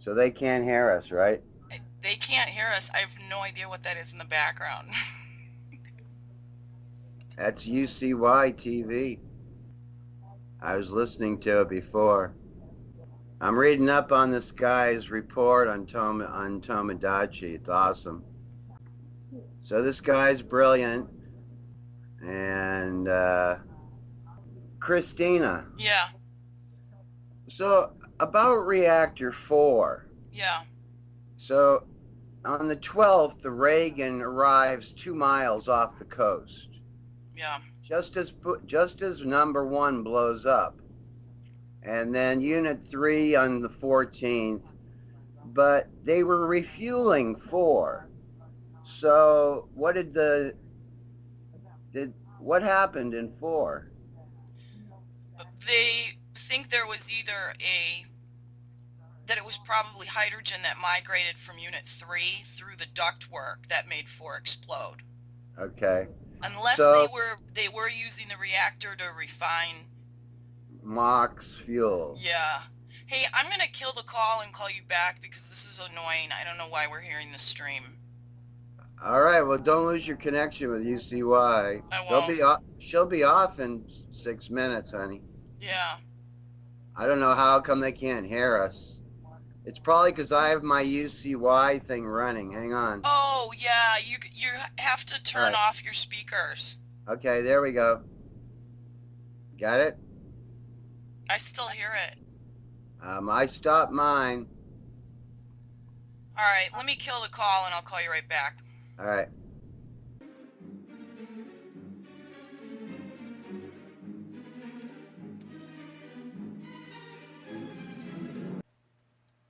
So they can't hear us, right? They can't hear us. I have no idea what that is in the background. That's UCY TV. I was listening to it before. I'm reading up on this guy's report on Tomodachi. It's awesome. So this guy's brilliant. And Christina. Yeah. So about reactor 4. Yeah. So on the 12th, the Reagan arrives 2 miles off the coast. Yeah. Just as number 1 blows up. And then Unit 3 on the 14th. But they were refueling 4. So what what happened in 4? They think there was that it was probably hydrogen that migrated from Unit 3 through the ductwork that made 4 explode. Okay. Unless so, they were using the reactor to refine MOX fuel. Yeah. Hey, I'm gonna kill the call and call you back because this is annoying. I don't know why we're hearing the stream. All right. Well, don't lose your connection with UCY. I won't. She'll be off in 6 minutes, honey. Yeah. I don't know how come they can't hear us. It's probably because I have my UCY thing running. Hang on. Oh, yeah. You have to turn off your speakers. Okay, there we go. Got it? I still hear it. I stopped mine. All right, let me kill the call and I'll call you right back. All right.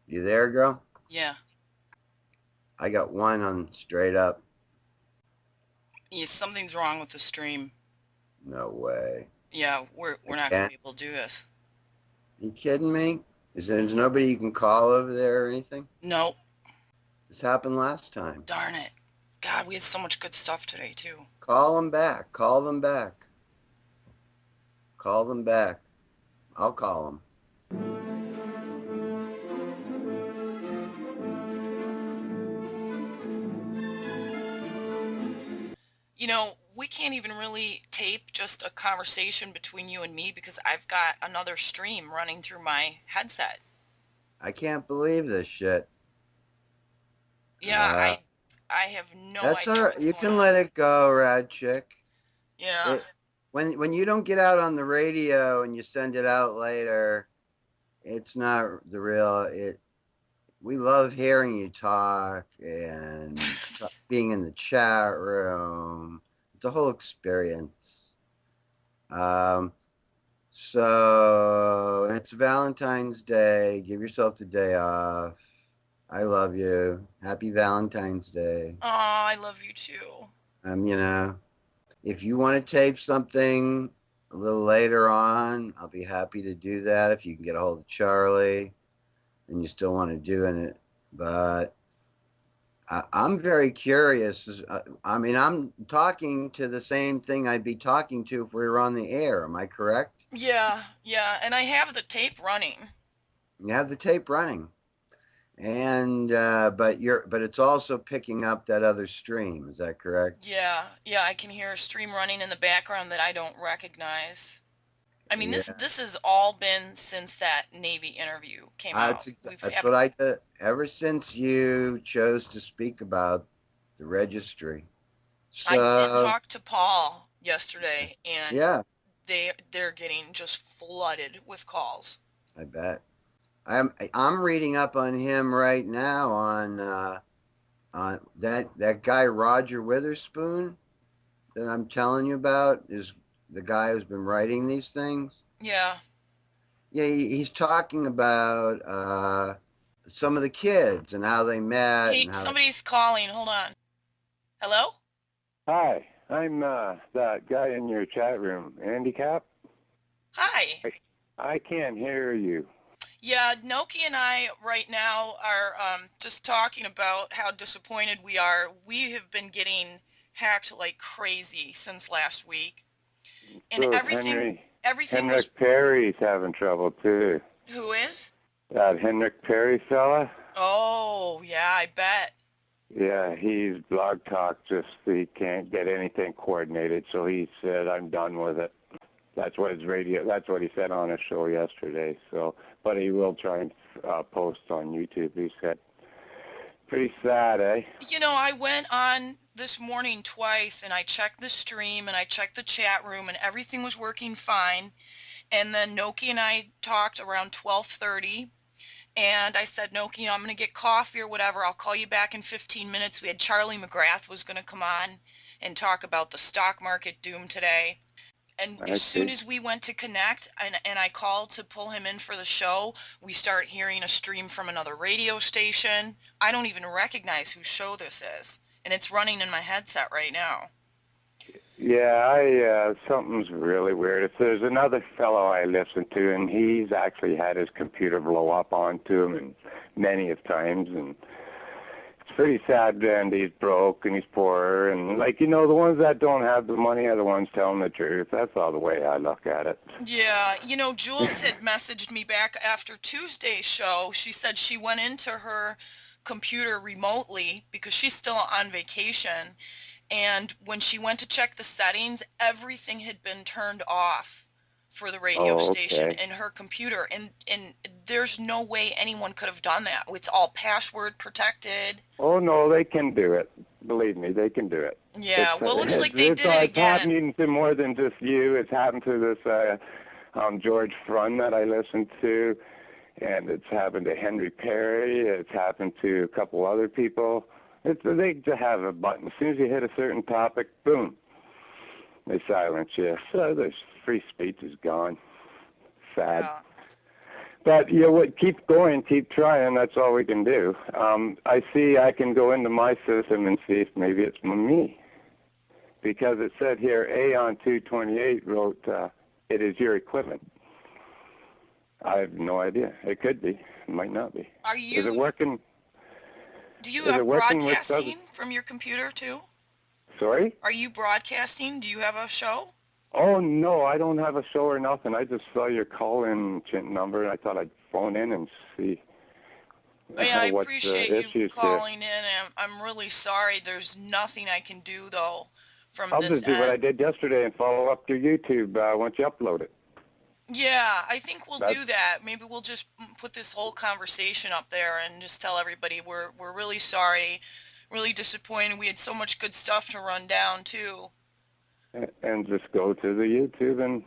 You there, girl? Yeah. I got 1 on straight up. Yeah, something's wrong with the stream. No way. Yeah, we're not going to be able to do this. You kidding me? There's nobody you can call over there or anything? Nope. This happened last time. Darn it. God, we had so much good stuff today, too. Call them back. Call them back. Call them back. I'll call them. You know, we can't even really tape just a conversation between you and me because I've got another stream running through my headset. I can't believe this shit. Yeah, I have no idea. That's all right. You can let it go, rad chick. Yeah. When you don't get out on the radio and you send it out later, it's not the real. We love hearing you talk and being in the chat room. It's a whole experience. So it's Valentine's Day. Give yourself the day off. I love you. Happy Valentine's Day. Oh, I love you too. You know, if you want to tape something a little later on, I'll be happy to do that if you can get a hold of Charlie and you still want to do it. But I'm very curious. I mean, I'm talking to the same thing I'd be talking to if we were on the air. Am I correct? Yeah, and I have the tape running. You have the tape running. And but it's also picking up that other stream. Is that correct? Yeah, I can hear a stream running in the background that I don't recognize. I mean, this has all been since that Navy interview came out. That's what I did ever since you chose to speak about the registry. So, I did talk to Paul yesterday, and yeah, they're getting just flooded with calls. I bet. I'm reading up on him right now on that guy Roger Witherspoon that I'm telling you about is the guy who's been writing these things. Yeah. Yeah, he's talking about some of the kids and how they met. Hey, somebody's calling. Hold on. Hello? Hi, I'm that guy in your chat room, Handicap. Hi. I can't hear you. Yeah, Noki and I right now are just talking about how disappointed we are. We have been getting hacked like crazy since last week. And Good. everything Henrik Perry's having trouble too. Who is? That Henrik Perry fella. Oh, yeah, I bet. Yeah, he's Blog Talk, just he can't get anything coordinated, so he said, I'm done with it. That's what that's what he said on his show yesterday. So, but he will try and post on YouTube, he said. Pretty sad, eh? I went on this morning twice and I checked the stream and I checked the chat room and everything was working fine. And then Noki and I talked around 12:30 and I said, Noki, I'm going to get coffee or whatever. I'll call you back in 15 minutes. We had Charlie McGrath was going to come on and talk about the stock market doom today. And I as soon see. as we went to connect and I called to pull him in for the show, we start hearing a stream from another radio station. I don't even recognize whose show this is. And it's running in my headset right now. Yeah, something's really weird. If there's another fellow I listen to, and he's actually had his computer blow up onto him and many of times, and it's pretty sad, and he's broke and he's poor, and the ones that don't have the money are the ones telling the truth. That's all the way I look at it. Yeah, Jules had messaged me back after Tuesday's show. She said she went into her computer remotely because she's still on vacation. And when she went to check the settings, everything had been turned off for the radio Oh, station okay. in her computer. And there's no way anyone could have done that. It's all password protected. Oh, no, they can do it. Believe me, they can do it. Yeah, well, it looks like they did it It's again. happening to more than just you. It's happened to this George Frun that I listened to, and it's happened to Henry Perry. It's happened to a couple other people. They just have a button. As soon as you hit a certain topic, boom, they silence you. So there's free speech is gone. Sad. Yeah. But you know what? Keep going, keep trying. That's all we can do. I see I can go into my system and see if maybe it's me. Because it said here, Aon 228 wrote, it is your equipment. I have no idea. It could be. It might not be. Is it working? Do you Is have it working with broadcasting from your computer too? Sorry? Are you broadcasting? Do you have a show? Oh, no, I don't have a show or nothing. I just saw your call-in number, and I thought I'd phone in and see Yeah, I what appreciate the you issues here. calling in. And I'm really sorry. There's nothing I can do, though, from I'll this just do what I end. did yesterday and follow up through YouTube once you upload it. Yeah, I think we'll That's- do that. Maybe we'll just put this whole conversation up there and just tell everybody we're really sorry, really disappointed. We had so much good stuff to run down, too. And just go to the YouTube and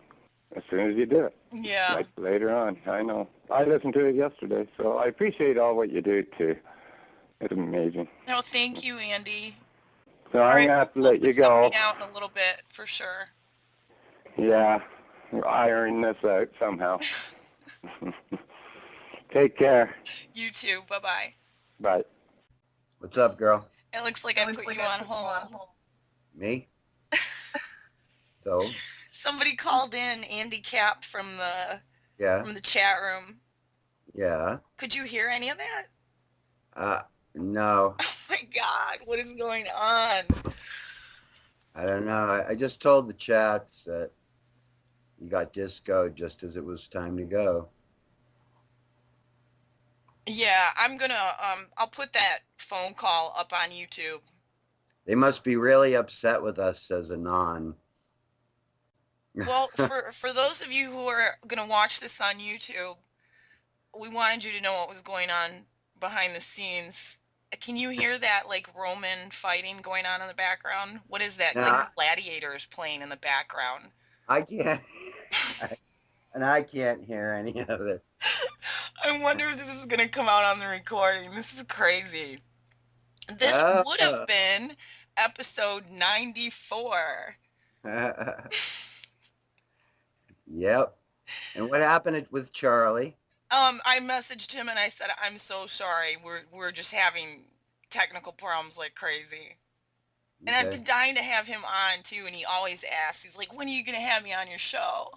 as soon as you do it. Yeah. Like later on, I know. I listened to it yesterday, so I appreciate all what you do, too. It's amazing. No, thank you, Andy. So All I'm right, going to have to we'll let you put something go. out in a little bit, for sure. Yeah, we're ironing this out somehow. Take care. You too. Bye-bye. Bye. What's up, girl? It looks like I put you on hold. Me? So? Somebody called in, Andy Cap from Yeah. the chat room. Yeah. Could you hear any of that? No. Oh my God, what is going on? I don't know. I just told the chats that you got discoed just as it was time to go. Yeah, I'm gonna I'll put that phone call up on YouTube. They must be really upset with us, says Anon. Well, for those of you who are gonna watch this on YouTube, we wanted you to know what was going on behind the scenes. Can you hear that like Roman fighting going on in the background? What is that? Yeah. Like gladiators playing in the background. I can't. I can't hear any of it. I wonder if this is going to come out on the recording. This is crazy. This would have been episode 94. Yep. And what happened with Charlie? I messaged him and I said, I'm so sorry. We're just having technical problems like crazy. And I've been dying to have him on too, and he always asks, he's like, when are you going to have me on your show?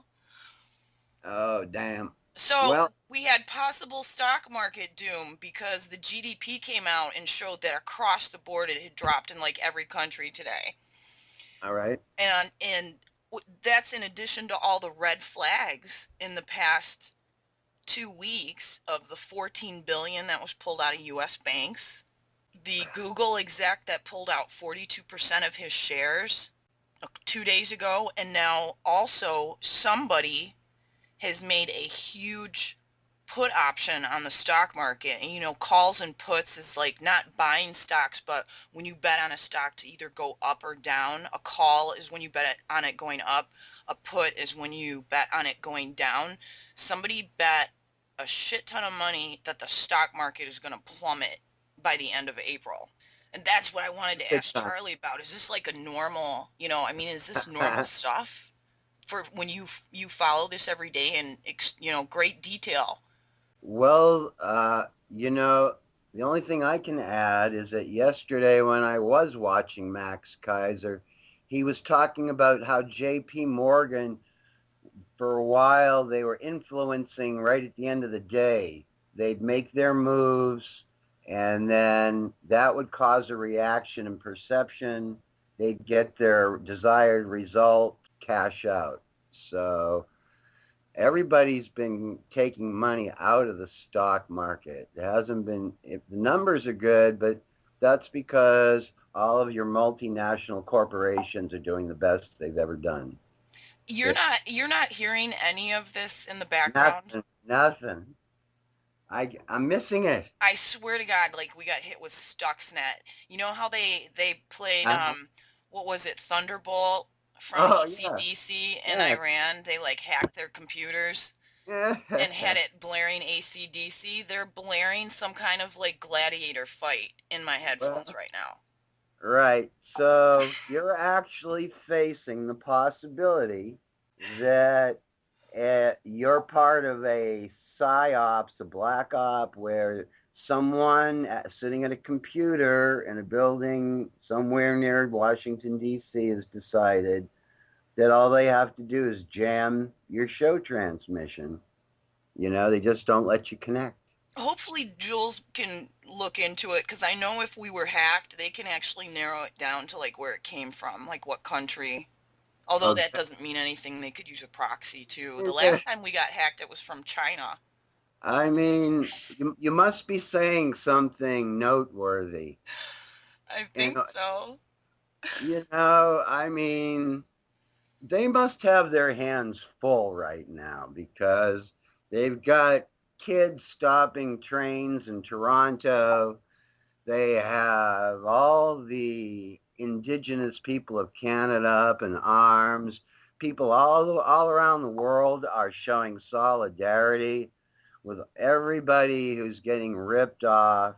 Oh, damn. So we had possible stock market doom because the GDP came out and showed that across the board it had dropped in like every country today. All right. And that's in addition to all the red flags in the past 2 weeks of the 14 billion that was pulled out of US banks. The Google exec that pulled out 42% of his shares 2 days ago, and now also somebody has made a huge put option on the stock market. And, you know, calls and puts is like not buying stocks, but when you bet on a stock to either go up or down. A call is when you bet on it going up. A put is when you bet on it going down. Somebody bet a shit ton of money that the stock market is going to plummet by the end of April. And that's what I wanted to ask Charlie about. Is this like a normal, you know, I mean, is this normal stuff for when you follow this every day in, you know, great detail? Well, you know, the only thing I can add is that yesterday when I was watching Max Kaiser, he was talking about how J.P. Morgan, for a while, they were influencing right at the end of the day. They'd make their moves, and then that would cause a reaction in perception. They'd get their desired result, cash out. So everybody's been taking money out of the stock market. It hasn't been, if the numbers are good, but that's because all of your multinational corporations are doing the best they've ever done. You're not hearing any of this in the background? Nothing. I'm missing it. I swear to God, like we got hit with Stuxnet. You know how they played what was it, Thunderbolt from AC/DC in Iran? They like hacked their computers and had it blaring AC/DC. They're blaring some kind of like gladiator fight in my headphones right now. Right. So you're actually facing the possibility that you're part of a psyops, a black op, where someone sitting at a computer in a building somewhere near Washington, D.C. has decided that all they have to do is jam your show transmission. You know, they just don't let you connect. Hopefully Jules can look into it, because I know if we were hacked, they can actually narrow it down to like where it came from, like what country. Although that doesn't mean anything. They could use a proxy too. The last time we got hacked, it was from China. I mean, you must be saying something noteworthy. I think so. You know, I mean, they must have their hands full right now because they've got kids stopping trains in Toronto. They have all the Indigenous people of Canada up in arms. People all around the world are showing solidarity with everybody who's getting ripped off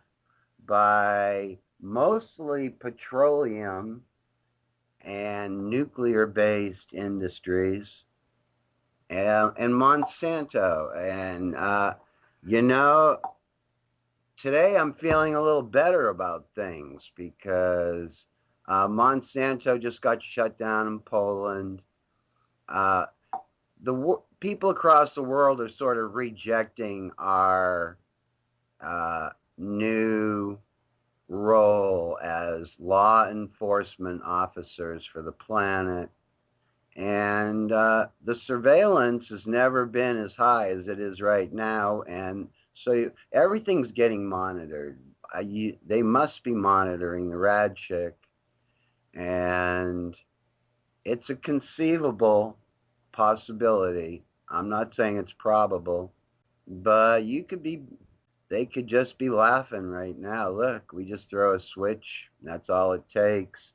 by mostly petroleum and nuclear-based industries and Monsanto. And, you know, today I'm feeling a little better about things because Monsanto just got shut down in Poland. The people across the world are sort of rejecting our new role as law enforcement officers for the planet. And the surveillance has never been as high as it is right now. And so everything's getting monitored. They must be monitoring the rad chick. And it's a conceivable possibility. I'm not saying it's probable, but they could just be laughing right now. Look, we just throw a switch. That's all it takes.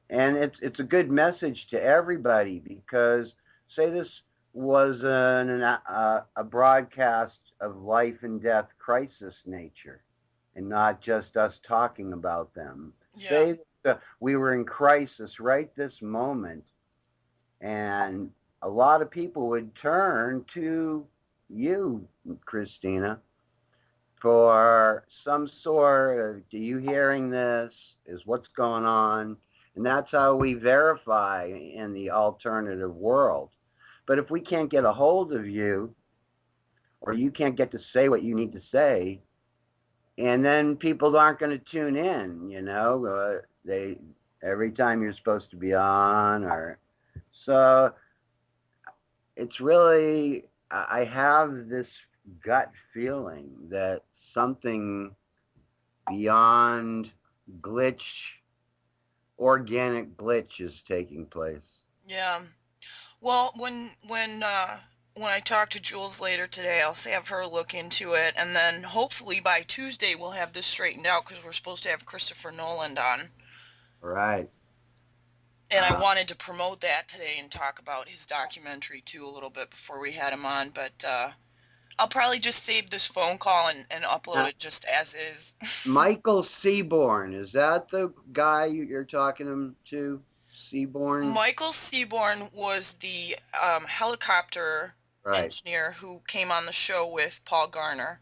And it's a good message to everybody because say this was a broadcast of life and death crisis nature and not just us talking about them. Yeah. Say that we were in crisis right this moment and a lot of people would turn to you, Christina, for some sort of, do you hearing this? Is what's going on? And that's how we verify in the alternative world. But if we can't get a hold of you, or you can't get to say what you need to say, and then people aren't going to tune in, you know, every time you're supposed to be on, or so it's really, I have this gut feeling that something beyond glitch, organic glitch is taking place. Yeah. Well, when I talk to Jules later today, I'll have her look into it, and then hopefully by Tuesday we'll have this straightened out because we're supposed to have Christopher Noland on. Right. And I Uh, wanted to promote that today and talk about his documentary too a little bit before we had him on, but I'll probably just save this phone call and upload now, it just as is. Michael Seaborn, is that the guy you're talking to? Seaborn? Michael Seaborn was the helicopter Right. engineer who came on the show with Paul Garner.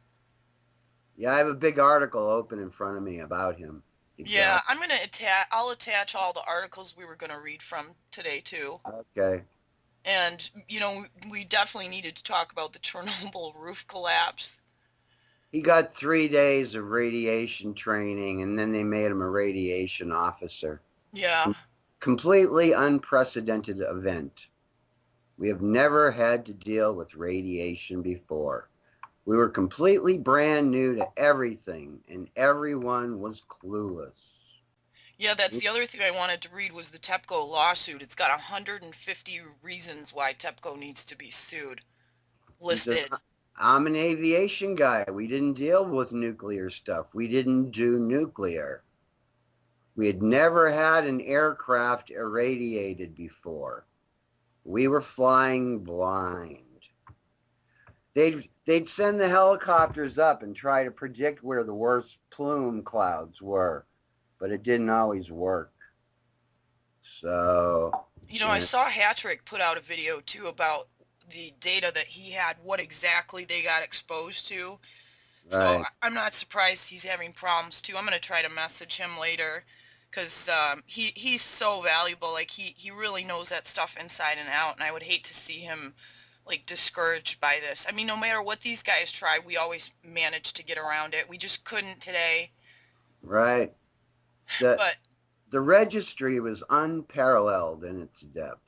Yeah, I have a big article open in front of me about him. Yeah, Exactly. I'm gonna I'll attach all the articles we were gonna read from today too. Okay. And we definitely needed to talk about the Chernobyl roof collapse. He got 3 days of radiation training, and then they made him a radiation officer. Yeah. Completely unprecedented event. We have never had to deal with radiation before. We were completely brand new to everything, and everyone was clueless. Yeah, that's the other thing I wanted to read was the TEPCO lawsuit. It's got 150 reasons why TEPCO needs to be sued He says, listed. I'm an aviation guy. We didn't deal with nuclear stuff. We didn't do nuclear. We had never had an aircraft irradiated before. We were flying blind. They'd send the helicopters up and try to predict where the worst plume clouds were, but it didn't always work. So, I yeah, saw Hattrick put out a video too about the data that he had, what exactly they got exposed to. So right, I'm not surprised he's having problems too. I'm going to try to message him later because he's so valuable. Like he really knows that stuff inside and out, and I would hate to see him like discouraged by this. I mean, no matter what these guys try, we always manage to get around it. We just couldn't today. right. The But the registry was unparalleled in its depth.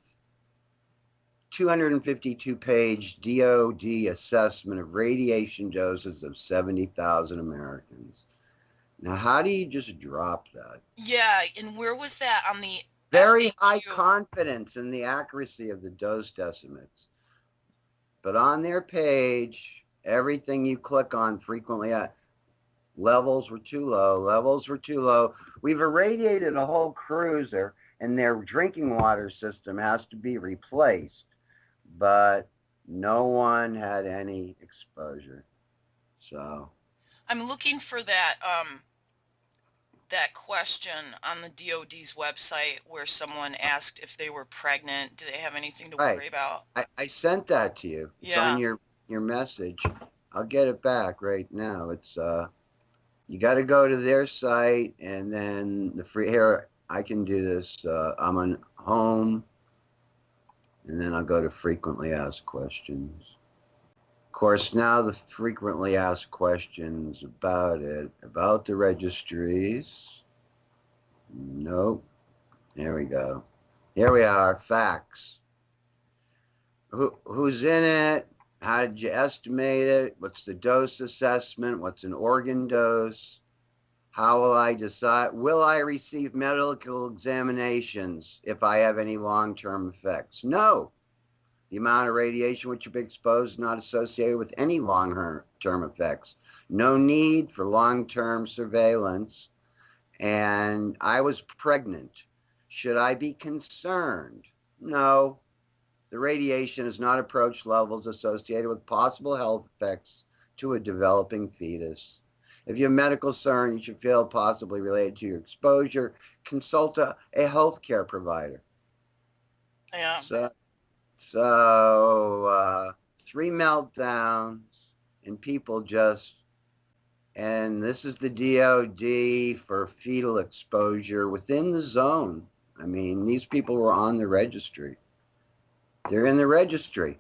252-page DOD assessment of radiation doses of 70,000 Americans. Now, how do you just drop that? yeah, and where was that on the Very high FAQ? confidence in the accuracy of the dose estimates. But on their page, everything you click on frequently, levels were too low, levels were too low. We've irradiated a whole cruiser, and their drinking water system has to be replaced. But no one had any exposure. So, I'm looking for that question on the DOD's website where someone asked if they were pregnant. Do they have anything to right. worry about? I sent that to you. It's on Yeah. your message. I'll get it back right now. It's you got to go to their site, and then the free here. I can do this. I'm on home, and then I'll go to frequently asked questions. Of course, now the frequently asked questions about the registries. Nope. There we go. Here we are. Facts. Who's in it? How did you estimate it? What's the dose assessment? What's an organ dose? How will I decide? Will I receive medical examinations if I have any long-term effects? No. The amount of radiation which you've been exposed is not associated with any long-term effects. No need for long-term surveillance. And I was pregnant. Should I be concerned? No. The radiation has not approached levels associated with possible health effects to a developing fetus. If you have medical concern you should feel possibly related to your exposure, consult a healthcare provider. Yeah. So 3 meltdowns, and people just, and this is the DOD for fetal exposure within the zone. I mean, these people were on the registry. They're in the registry.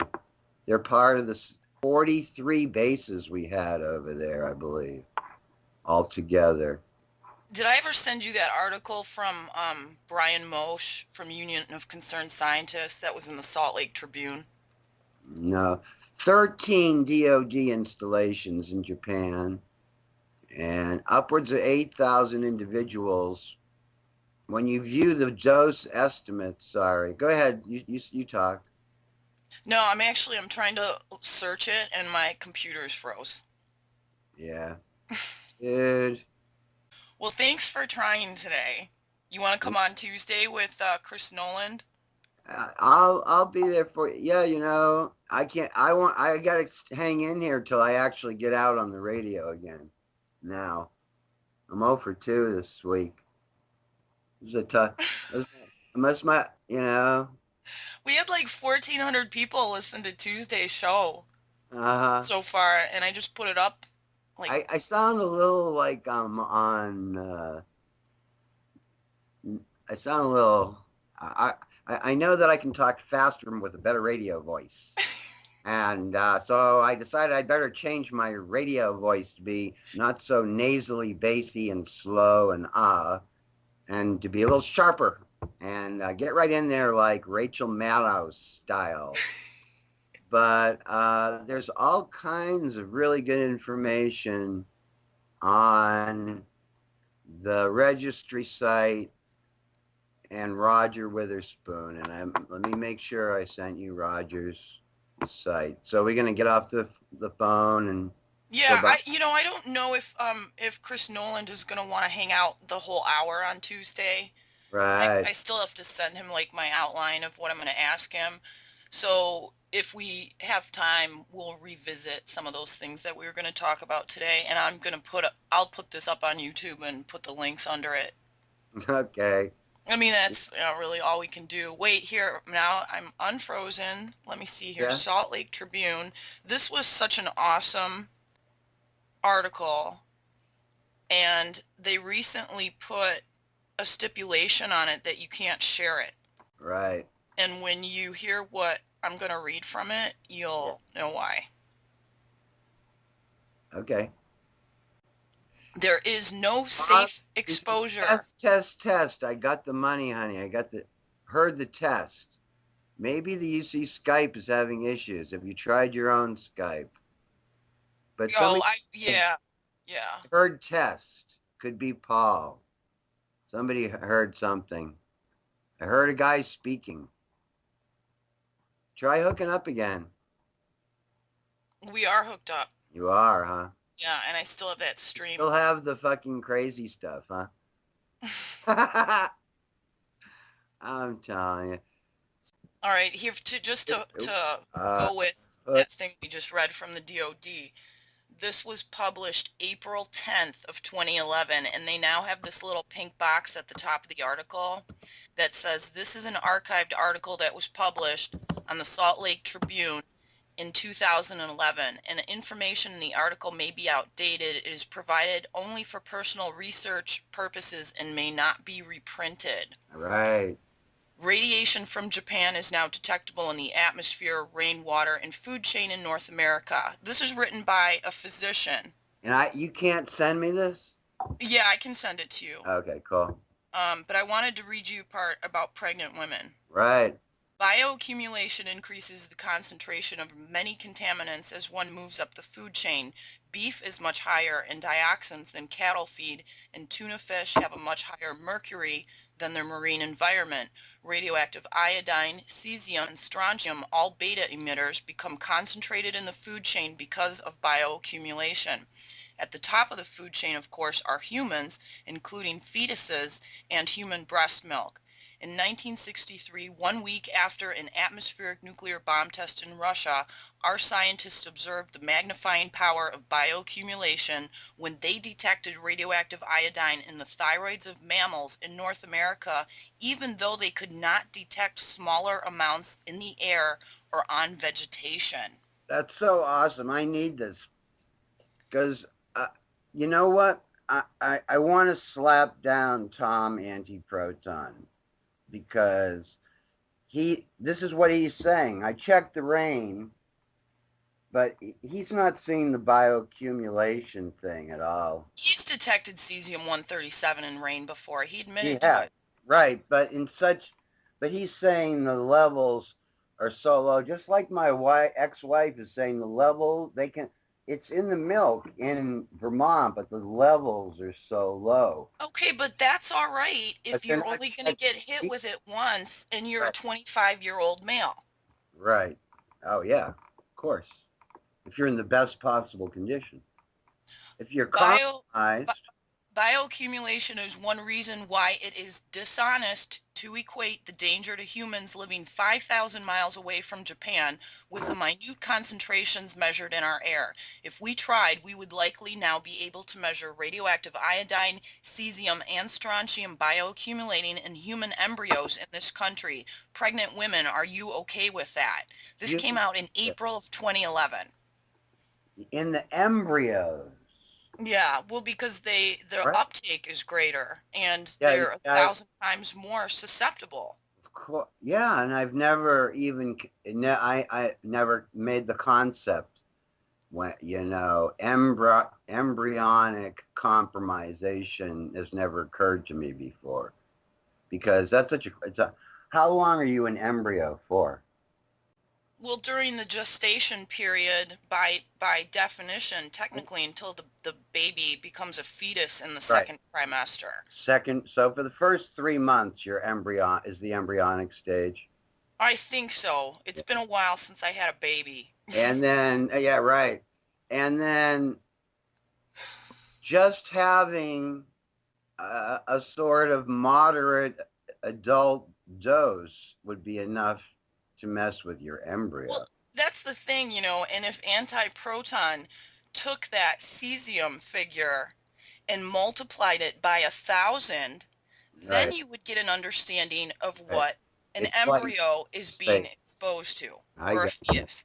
They're part of the 43 bases we had over there, I believe, altogether. Did I ever send you that article from Brian Moshe from Union of Concerned Scientists that was in the Salt Lake Tribune? No. 13 DoD installations in Japan, and upwards of 8,000 individuals. When you view the dose estimates, sorry, go ahead, you talk. No, I'm trying to search it and my computer's froze. Yeah. Dude. Well, thanks for trying today. You want to come on Tuesday with Chris Noland? I'll be there for you. Yeah, you know, I gotta hang in here till I actually get out on the radio again. Now, I'm 0 for 2 this week. This is a tough, unless you know. We had like 1,400 people listen to Tuesday's show Uh-huh. so far, and I just put it up. Like, I sound a little like I sound a little, I know that I can talk faster with a better radio voice. And so I decided I'd better change my radio voice to be not so nasally, bassy, and slow, and to be a little sharper and get right in there like Rachel Maddow style. But there's all kinds of really good information on the registry site and Roger Witherspoon. And let me make sure I sent you Roger's site. So we're going to get off the phone and yeah, I don't know if Chris Noland is going to want to hang out the whole hour on Tuesday. Right. I still have to send him like my outline of what I'm going to ask him. So if we have time, we'll revisit some of those things that we were going to talk about today. And I'll put this up on YouTube and put the links under it. Okay. I mean, that's really all we can do. Wait, here, now I'm unfrozen. Let me see here. Yeah. Salt Lake Tribune. This was such an awesome article. And they recently put a stipulation on it that you can't share it. Right. And when you hear what I'm going to read from it, you'll know why. Okay. There is no safe exposure. Test. I got the money, honey. Heard the test. Maybe the UC Skype is having issues. Have you tried your own Skype? But yeah. Heard test. Could be Paul. Somebody heard something. I heard a guy speaking. Try hooking up again. We are hooked up. You are, huh? Yeah, and I still have that stream. Still have the fucking crazy stuff, huh? I'm telling you. All right, here to go with that thing we just read from the DoD. This was published April 10th of 2011, and they now have this little pink box at the top of the article that says this is an archived article that was published on the Salt Lake Tribune in 2011, and information in the article may be outdated. It is provided only for personal research purposes and may not be reprinted. Right. Radiation from Japan is now detectable in the atmosphere, rainwater, and food chain in North America. This is written by a physician. And you can't send me this? Yeah, I can send it to you. Okay, cool. But I wanted to read you part about pregnant women. Right. Bioaccumulation increases the concentration of many contaminants as one moves up the food chain. Beef is much higher in dioxins than cattle feed, and tuna fish have a much higher mercury than their marine environment. Radioactive iodine, cesium, and strontium, all beta emitters, become concentrated in the food chain because of bioaccumulation. At the top of the food chain, of course, are humans, including fetuses and human breast milk. In 1963, 1 week after an atmospheric nuclear bomb test in Russia, our scientists observed the magnifying power of bioaccumulation when they detected radioactive iodine in the thyroids of mammals in North America, even though they could not detect smaller amounts in the air or on vegetation. That's so awesome. I need this. Because, you know what? I want to slap down Tom Antiproton. Because this is what he's saying. I checked the rain, but he's not seeing the bioaccumulation thing at all. He's detected cesium-137 in rain before. He admitted to it. Right, but he's saying the levels are so low. Just like my ex-wife is saying, the level it's in the milk in Vermont, but the levels are so low. Okay, but that's all right But if they're you're not only going to get hit checking. with it once and you're a Right. 25-year-old male. Right. Oh yeah, of course. If you're in the best possible condition. If you're Bio, bi- compromised, Bioaccumulation is one reason why it is dishonest to equate the danger to humans living 5,000 miles away from Japan with the minute concentrations measured in our air. If we tried, we would likely now be able to measure radioactive iodine, cesium, and strontium bioaccumulating in human embryos in this country. Pregnant women, are you okay with that? This you came out in April of 2011. in the embryos, Yeah, well, because their right? uptake is greater and Yeah, they're a yeah, thousand times more susceptible. yeah, and I've never even I never made the concept when embryonic compromisation has never occurred to me before because that's such a how long are you an embryo for? Well, during the gestation period, by definition, technically until the baby becomes a fetus in the Right. second trimester. Second, so for the first 3 months, your embryo is the embryonic stage. I think so. It's been a while since I had a baby. And then, yeah, right. And then just having a sort of moderate adult dose would be enough to mess with your embryo. Well, that's the thing, and if antiproton took that cesium figure and multiplied it by 1,000, then Right. you would get an understanding of Right. what an It's like embryo is being space. exposed to, I or a got you. fetus.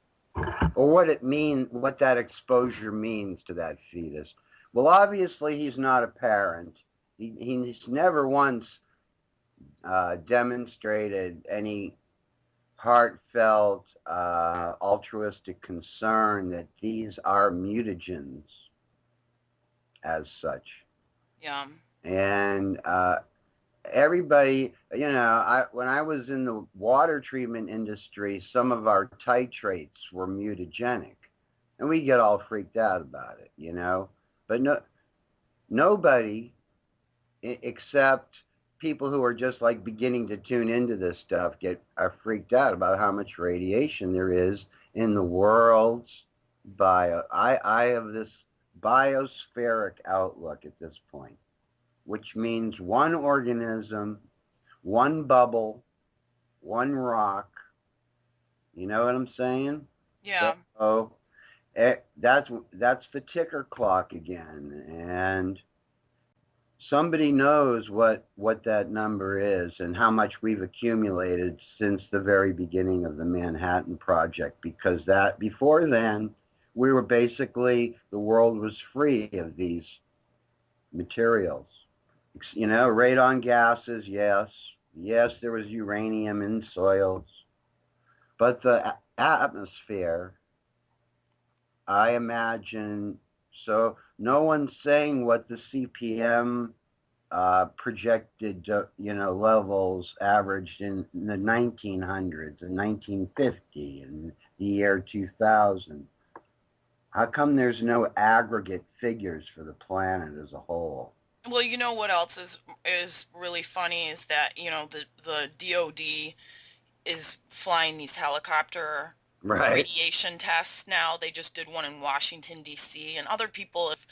Or what that exposure means to that fetus. Well, obviously, he's not a parent. He's never once demonstrated any heartfelt, altruistic concern that these are mutagens as such. Yeah. And everybody, when I was in the water treatment industry, some of our titrates were mutagenic. And we get all freaked out about it. But nobody except people who are just like beginning to tune into this stuff are freaked out about how much radiation there is in the world's bio. I have this biospheric outlook at this point, which means one organism, one bubble, one rock. You know what I'm saying? Yeah. So that's the ticker clock again, and somebody knows what that number is and how much we've accumulated since the very beginning of the Manhattan Project, because that before then we were basically, the world was free of these materials. Radon gases, yes, there was uranium in soils, but the atmosphere, I imagine, so no one's saying what the CPM projected, levels averaged in the 1900s and 1950 and the year 2000. How come there's no aggregate figures for the planet as a whole? Well, you know what else is really funny is that, the DOD is flying these helicopter Right. radiation tests now. They just did one in Washington, D.C., and other people have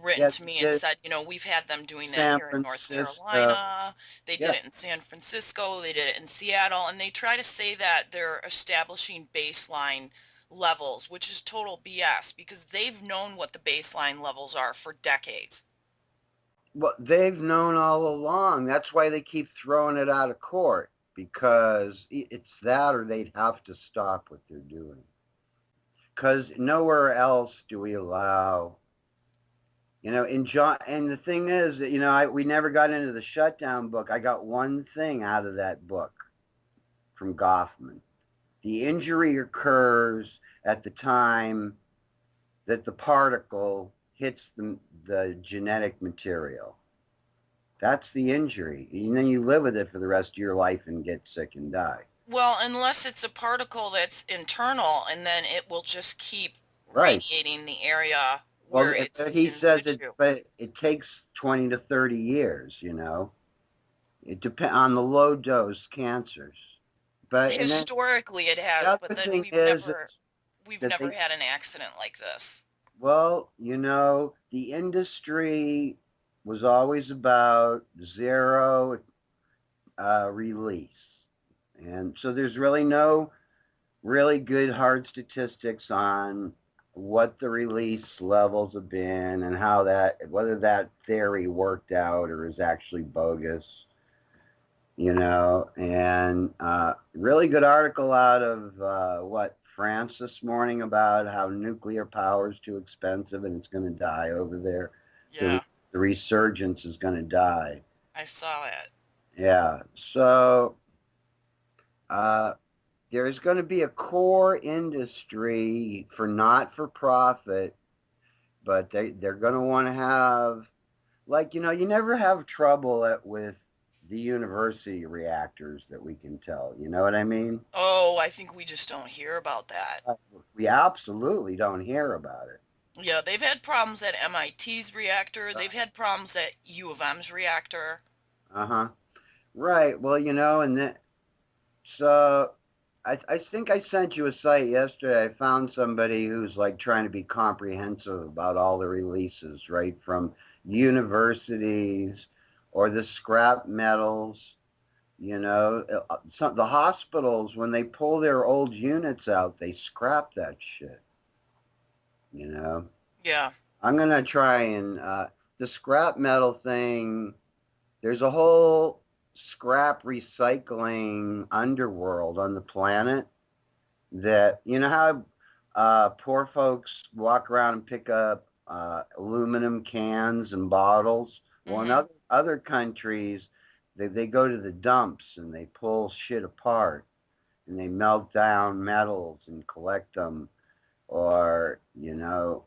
written Yes, to me and said, we've had them doing that San here in North Francisco. Carolina. They did Yeah. it in San Francisco. They did it in Seattle. And they try to say that they're establishing baseline levels, which is total BS because they've known what the baseline levels are for decades. Well, they've known all along. That's why they keep throwing it out of court, because it's that or they'd have to stop what they're doing. Because nowhere else do we allow, in John. And the thing is that, we never got into the shutdown book. I got one thing out of that book from Goffman. The injury occurs at the time that the particle hits the genetic material. That's the injury. And then you live with it for the rest of your life and get sick and die. Well, unless it's a particle that's internal, and then it will just keep Right. radiating the area Well, where it's he in says situ. but it takes 20 to 30 years, you know. It depends on the low dose cancers. But and then Historically, it the has, but other then thing is we've that never they, had an accident like this. well, you know, the industry was always about zero release. And so there's really no really good hard statistics on what the release levels have been and how that, whether that theory worked out or is actually bogus, you know. And really good article out of France this morning about how nuclear power is too expensive and it's going to die over there. Yeah, The resurgence is going to die. I saw it. Yeah. So uh, there's going to be a core industry for not for profit, but they're going to want to have, like, you know, you never have trouble with the university reactors that we can tell. You know what I mean? Oh, I think we just don't hear about that. We absolutely don't hear about it. Yeah, they've had problems at MIT's reactor. They've had problems at U of M's reactor. Uh-huh. Right. Well, you know, and then so I think I sent you a site yesterday. I found somebody who's like trying to be comprehensive about all the releases, right? From universities or the scrap metals, you know. The hospitals, when they pull their old units out, they scrap that shit, you know. Yeah. I'm going to try and, the scrap metal thing, there's a whole scrap recycling underworld on the planet that, you know how poor folks walk around and pick up aluminum cans and bottles. Well, in other countries, they go to the dumps and they pull shit apart and they melt down metals and collect them. Or, you know,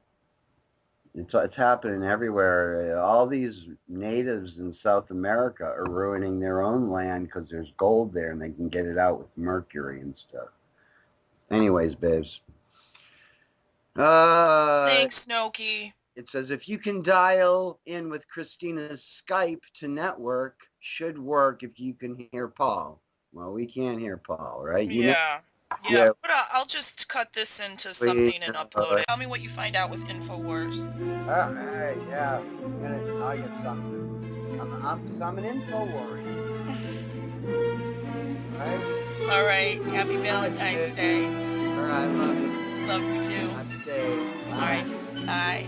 it's happening everywhere. All these natives in South America are ruining their own land because there's gold there and they can get it out with mercury and stuff. Anyways, babes. Thanks, Noki. It says if you can dial in with Christina's Skype to network, should work if you can hear Paul. Well, we can't hear Paul, right? Yeah. Yeah, but I'll just cut this into something and upload it. Tell me what you find out with InfoWars. All right, yeah. I'll get something. I'm an info warrior. Right? All right. Happy Valentine's Day. All right, I love you. Love you too. Happy day. All right. Bye.